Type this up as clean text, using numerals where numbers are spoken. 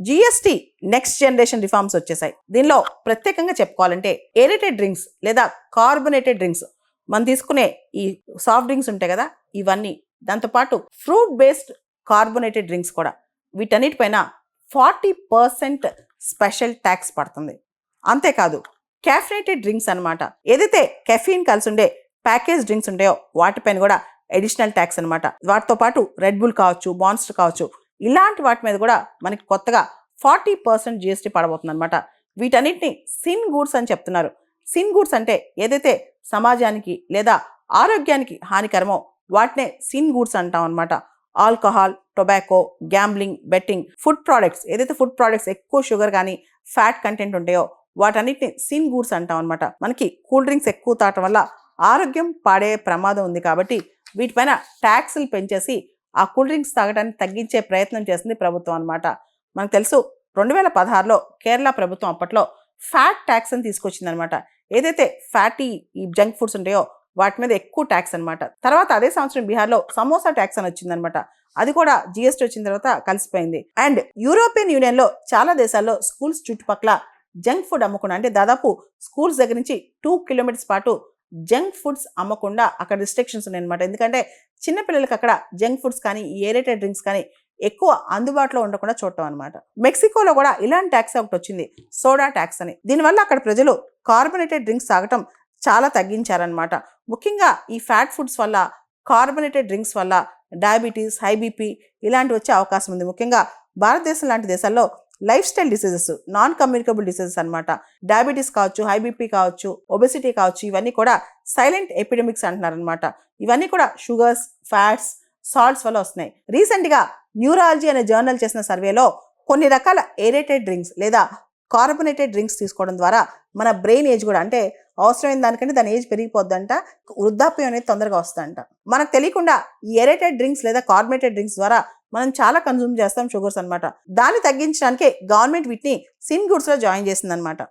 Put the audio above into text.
GST next generation reforms వచ్చేసాయి. దీనిలో ప్రత్యేకంగా చెప్పుకోవాలంటే ఏరేటెడ్ డ్రింక్స్ లేదా కార్బొనేటెడ్ డ్రింక్స్, మనం తీసుకునే ఈ సాఫ్ట్ డ్రింక్స్ ఉంటాయి కదా, ఇవన్నీ, దాంతోపాటు ఫ్రూట్ బేస్డ్ కార్బొనేటెడ్ డ్రింక్స్ కూడా, వీటన్నిటిపైన 40% స్పెషల్ ట్యాక్స్ పడుతుంది. అంతేకాదు క్యాఫినేటెడ్ డ్రింక్స్ అనమాట, ఏదైతే కెఫీన్ కలిసి ఉండే ప్యాకేజ్ డ్రింక్స్ ఉంటాయో వాటిపైన కూడా అడిషనల్ ట్యాక్స్ అనమాట. వాటితో పాటు రెడ్ బుల్ కావచ్చు, మాన్స్టర్ కావచ్చు, ఇలాంటి వాటి మీద కూడా మనకి కొత్తగా 40% జిఎస్టీ పడబోతుంది అనమాట. వీటన్నిటిని సిన్ గూడ్స్ అని చెప్తున్నారు. సిన్ గూడ్స్ అంటే ఏదైతే సమాజానికి లేదా ఆరోగ్యానికి హానికరమో వాటినే సిన్ గూడ్స్ అంటాం అనమాట. Alcohol, tobacco, gambling, betting, food products, ఏదైతే ఫుడ్ ప్రోడక్ట్స్ ఎక్కువ షుగర్ కానీ ఫ్యాట్ కంటెంట్ ఉంటాయో వాటన్నిటిని సిన్ గూడ్స్ అంటాం అనమాట. మనకి కూల్ డ్రింక్స్ ఎక్కువ తాగటం వల్ల ఆరోగ్యం పాడే ప్రమాదం ఉంది కాబట్టి వీటిపైన ట్యాక్సులు పెంచేసి ఆ కూల్ డ్రింక్స్ తాగడానికి తగ్గించే ప్రయత్నం చేస్తుంది ప్రభుత్వం అనమాట. మనకు తెలుసు 2016లో కేరళ ప్రభుత్వం అప్పట్లో ఫ్యాట్ ట్యాక్స్ అని తీసుకొచ్చిందనమాట. ఏదైతే ఫ్యాటీ ఈ జంక్ ఫుడ్స్ ఉంటాయో వాటి మీద ఎక్కువ ట్యాక్స్ అనమాట. తర్వాత అదే సంవత్సరం బీహార్లో సమోసా ట్యాక్స్ అని వచ్చిందనమాట. అది కూడా జిఎస్టీ వచ్చిన తర్వాత కలిసిపోయింది. అండ్ యూరోపియన్ యూనియన్లో చాలా దేశాల్లో స్కూల్స్ చుట్టుపక్కల జంక్ ఫుడ్ అమ్మకుండా, అంటే దాదాపు స్కూల్స్ దగ్గర నుంచి 2 కిలోమీటర్స్ పాటు జంక్ ఫుడ్స్ అమ్మకుండా అక్కడ రిస్ట్రిక్షన్స్ ఉన్నాయన్నమాట. ఎందుకంటే చిన్నపిల్లలకి అక్కడ జంక్ ఫుడ్స్ కానీ ఏరేటెడ్ డ్రింక్స్ కానీ ఎక్కువ అందుబాటులో ఉండకుండా చూడటం అనమాట. మెక్సికోలో కూడా ఇలాంటి ట్యాక్స్ ఒకటి వచ్చింది, సోడా ట్యాక్స్ అని. దీనివల్ల అక్కడ ప్రజలు కార్బొనేటెడ్ డ్రింక్స్ తాగటం చాలా తగ్గించారనమాట. ముఖ్యంగా ఈ ఫ్యాట్ ఫుడ్స్ వల్ల, కార్బొనేటెడ్ డ్రింక్స్ వల్ల డయాబెటీస్, హై బీపీ ఇలాంటివి వచ్చే అవకాశం ఉంది. ముఖ్యంగా భారతదేశం లాంటి దేశాల్లో life style diseases, non communicable diseases అనమాట. డయాబెటీస్ కావచ్చు, హై బీపీ కావచ్చు, ఒబెసిటీ కావచ్చు, ఇవన్నీ కూడా సైలెంట్ ఎపిడమిక్స్ అంటున్నారనమాట. ఇవన్నీ కూడా షుగర్స్, ఫ్యాట్స్, సాల్ట్స్ వల్ల వస్తున్నాయి. రీసెంట్గా న్యూరాలజీ అనే జర్నల్ చేసిన సర్వేలో కొన్ని రకాల ఏరేటెడ్ డ్రింక్స్ లేదా కార్బొనేటెడ్ డ్రింక్స్ తీసుకోవడం ద్వారా మన బ్రెయిన్ ఏజ్ కూడా, అంటే అవసరమైన దానికంటే దాని ఏజ్ పెరిగిపోద్దంట, వృద్ధాప్యం అనేది తొందరగా వస్తుందంట. మనకు తెలియకుండా ఈ ఏరేటెడ్ డ్రింక్స్ లేదా కార్బొనేటెడ్ డ్రింక్స్ ద్వారా మనం చాలా కన్జ్యూమ్ చేస్తాం షుగర్స్ అనమాట. దాన్ని తగ్గించడానికే గవర్నమెంట్ వీటిని సిన్ గుడ్స్లో జాయిన్ చేసింది అనమాట.